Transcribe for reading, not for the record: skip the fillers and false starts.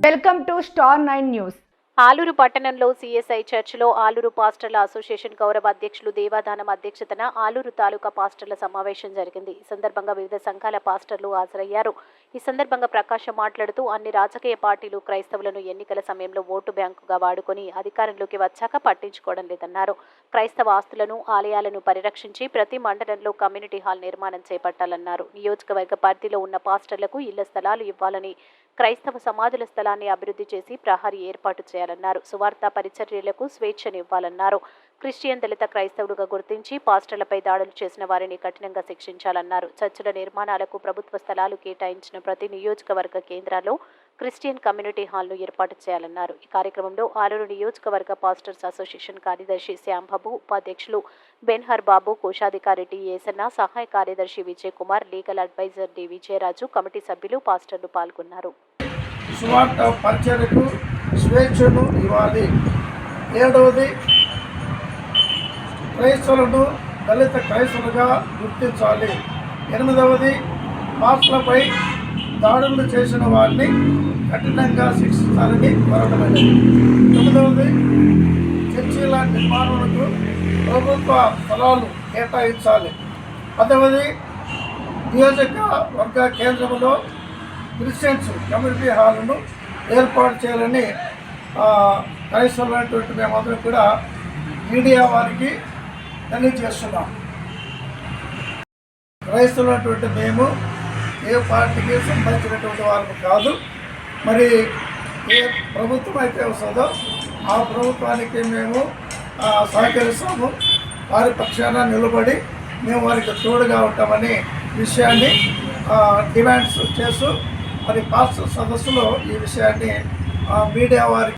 Welcome to star 9 news. Aluru పట్టణంలో CSI చర్చిలో Aluru పాస్టర్ల association గౌరవ అధ్యక్షులు దేవాదానం అధ్యక్షతన ఆలూరు తాలూకా పాస్టర్ల సమావేశం జరిగింది. ఈ సందర్భంగా వివిధ సంఘాల పాస్టర్లు హాజరయ్యారు. ఈ సందర్భంగా ప్రకాశం మాట్లాడుతూ అన్ని రాజకీయ పార్టీలు క్రైస్తవులను ఎన్నికల సమయంలో ఓటు బ్యాంకుగా వాడుకొని అధికారంలోకి వచ్చాక పట్టించుకోవడం లేదన్నారు. క్రైస్తవ ఆస్తులను, ఆలయాలను పరిరక్షించి ప్రతి మండలంలో కమ్యూనిటీ హాల్ నిర్మాణం చేపట్టాలన్నారు. నియోజకవర్గ పరిధిలో ఉన్న పాస్టర్లకు ఇళ్ల స్థలాలు ఇవ్వాలని, క్రైస్తవ సమాధుల స్థలాన్ని అభివృద్ధి చేసి ప్రహరీ ఏర్పాటు చేయాలన్నారు. సువార్త పరిచర్యలకు స్వేచ్ఛనివ్వాలన్నారు. క్రిస్టియన్ దళిత క్రైస్తవులుగా గుర్తించి పాస్టర్లపై దాడులు చేసిన వారిని కఠినంగా శిక్షించాలన్నారు. చర్చిల నిర్మాణాలకు ప్రభుత్వ స్థలాలు కేటాయించిన ప్రతి నియోజకవర్గ కేంద్రాల్లో క్రిస్టియన్ కమ్యూనిటీ హాల్ను ఏర్పాటు చేయాలన్నారు. ఈ కార్యక్రమంలో ఆలూరు నియోజకవర్గ పాస్టర్స్ అసోసియేషన్ కార్యదర్శి శ్యాంబాబు, ఉపాధ్యక్షులు బెన్హర్ బాబు, కోశాధికారి టి ఏసన్న, సహాయ కార్యదర్శి Vijay Kumar, legal adviser D Vijayaraju, committee సభ్యులు, పాస్టర్లు పాల్గొన్నారు. సువార్త పరిచర్యకు స్వేచ్ఛను ఇవ్వాలి. 7వది, క్రైస్తవులను దళిత క్రైస్తవులుగా గుర్తించాలి. 8వది, పాస్టర్లపై దాడులు చేసిన వారిని కఠినంగా శిక్షించాలని కోరడమైనది. 9వది, చర్చిల నిర్మాణాలకు ప్రభుత్వ స్థలాలు కేటాయించాలి. 10వది, నియోజకవర్గ కేంద్రంలో క్రిస్టియన్స్ కమ్యూనిటీ హాల్ను ఏర్పాటు చేయాలని క్రైస్తవులైనటువంటి మేమందరం కూడా మీడియా వారికి తెలియజేస్తున్నాం. క్రైస్తవులైనటువంటి మేము ఏ పార్టీకి సంబంధించినటువంటి వారు కాదు. మరి ఏ ప్రభుత్వం అయితే వస్తుందో ఆ ప్రభుత్వానికి మేము సహకరిస్తాము. వారి పక్షాన నిలబడి మేము వారికి తోడుగా ఉంటామని విషయాన్ని డిమాండ్స్ చేస్తూ మరి పాస్టర్ సదస్సులో ఈ విషయాన్ని మీడియా వారికి